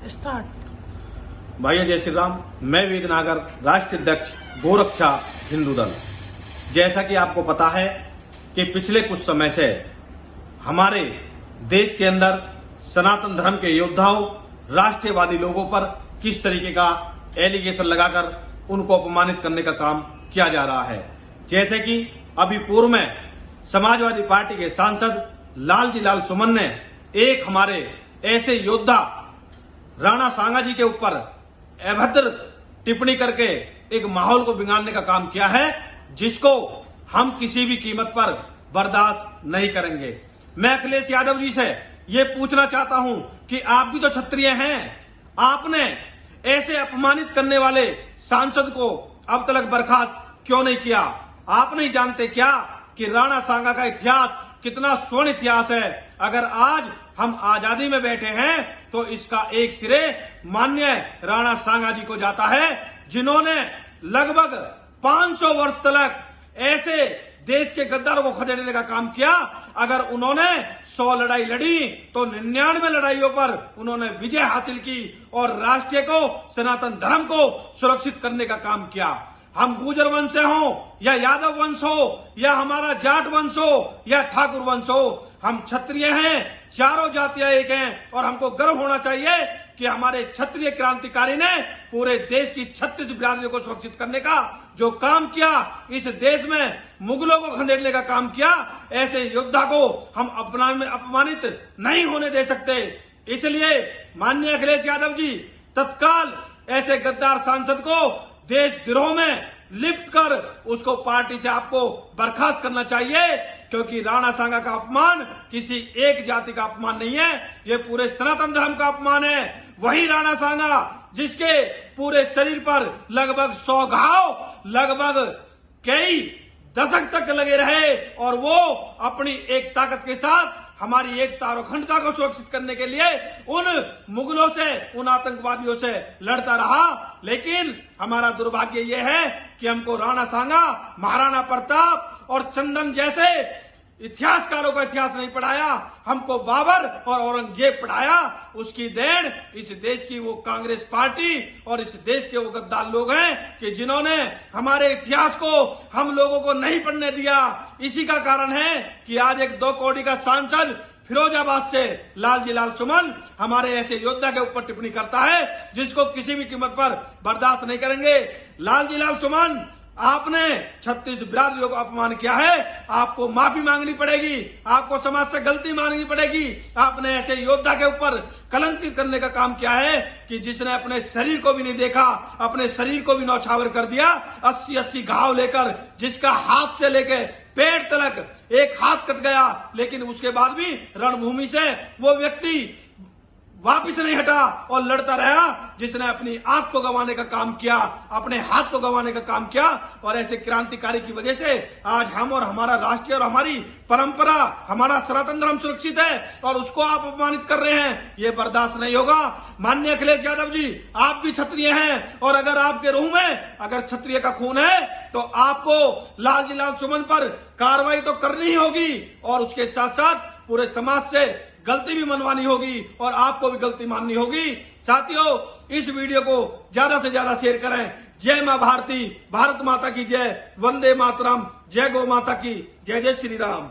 Start. भाइयों जय श्री राम। मैं वेद नागर, राष्ट्रीय अध्यक्ष गोरक्षा हिंदू दल। जैसा कि आपको पता है कि पिछले कुछ समय से हमारे देश के अंदर सनातन धर्म के योद्धाओं, राष्ट्रवादी लोगों पर किस तरीके का एलिगेशन लगाकर उनको अपमानित करने का काम किया जा रहा है। जैसे कि अभी पूर्व में समाजवादी पार्टी के सांसद लालजी लाल सुमन ने एक हमारे ऐसे योद्धा राणा सांगा जी के ऊपर अभद्र टिप्पणी करके एक माहौल को बिगाड़ने का काम किया है, जिसको हम किसी भी कीमत पर बर्दाश्त नहीं करेंगे। मैं अखिलेश यादव जी से ये पूछना चाहता हूं कि आप भी तो क्षत्रिय हैं, आपने ऐसे अपमानित करने वाले सांसद को अब तक बर्खास्त क्यों नहीं किया? आप नहीं जानते क्या कि राणा सांगा का इतिहास कितना स्वर्ण इतिहास है? अगर आज हम आजादी में बैठे हैं तो इसका एक श्रेय माननीय राणा सांगा जी को जाता है, जिन्होंने लगभग 500 वर्ष तक ऐसे देश के गद्दारों को खदेड़ने का काम किया। अगर उन्होंने 100 लड़ाई लड़ी तो 99 लड़ाइयों पर उन्होंने विजय हासिल की और राष्ट्र को, सनातन धर्म को सुरक्षित करने का काम किया। हम गुर्जर वंश से हो या यादव वंश हो या हमारा जाट वंश हो या ठाकुर वंश हो, हम क्षत्रिय हैं, चारों जातियां एक हैं और हमको गर्व होना चाहिए कि हमारे क्षत्रिय क्रांतिकारी ने पूरे देश की 36 बिरादरियों को सुरक्षित करने का जो काम किया, इस देश में मुगलों को खदेड़ने का काम किया। ऐसे योद्धा को हम अपमानित नहीं होने दे सकते। इसलिए माननीय अखिलेश यादव जी तत्काल ऐसे गद्दार सांसद को देशद्रोह में लिप्त कर उसको पार्टी से आपको बर्खास्त करना चाहिए, क्योंकि राणा सांगा का अपमान किसी एक जाति का अपमान नहीं है, ये पूरे सनातन धर्म का अपमान है। वही राणा सांगा जिसके पूरे शरीर पर लगभग 100 घाव लगभग कई दशक तक लगे रहे और वो अपनी एक ताकत के साथ हमारी एकता और अखंडता को सुरक्षित करने के लिए उन मुगलों से, उन आतंकवादियों से लड़ता रहा। लेकिन हमारा दुर्भाग्य ये है कि हमको राणा सांगा, महाराणा प्रताप और चंदन जैसे इतिहासकारों का इतिहास नहीं पढ़ाया, हमको बाबर और औरंगजेब पढ़ाया। उसकी देन इस देश की वो कांग्रेस पार्टी और इस देश के वो गद्दार लोग हैं कि जिन्होंने हमारे इतिहास को हम लोगों को नहीं पढ़ने दिया। इसी का कारण है कि आज एक 2 कौड़ी का सांसद फिरोजाबाद से लालजी लाल सुमन हमारे ऐसे योद्धा के ऊपर टिप्पणी करता है, जिसको किसी भी कीमत पर बर्दाश्त नहीं करेंगे। लालजी लाल सुमन, आपने 36 बिरादरियों को अपमान किया है, आपको माफी मांगनी पड़ेगी, आपको समाज से गलती मांगनी पड़ेगी। आपने ऐसे योद्धा के ऊपर कलंकित करने का काम किया है कि जिसने अपने शरीर को भी नहीं देखा, अपने शरीर को भी नौछावर कर दिया, 80-80 घाव लेकर, जिसका हाथ से लेके पेट तक एक हाथ कट गया, लेकिन उसके बाद भी रणभूमि से वो व्यक्ति वापिस नहीं हटा और लड़ता रहा, जिसने अपनी आंख को गंवाने का काम किया, अपने हाथ को गंवाने का काम किया। और ऐसे क्रांतिकारी की वजह से आज हम और हमारा राष्ट्रीय और हमारी परंपरा, हमारा सनातन धर्म सुरक्षित है और उसको आप अपमानित कर रहे हैं, ये बर्दाश्त नहीं होगा। माननीय अखिलेश यादव जी, आप भी क्षत्रिय हैं और अगर आपके रूह में अगर क्षत्रिय का खून है तो आपको लालजी लाल सुमन पर कार्रवाई तो करनी ही होगी और उसके साथ साथ पूरे समाज से गलती भी मनवानी होगी और आपको भी गलती माननी होगी। साथियों, इस वीडियो को ज्यादा से ज्यादा शेयर करें। जय मां भारती, भारत माता की जय, वंदे मातरम, जय गौ माता की, जय जय श्री राम।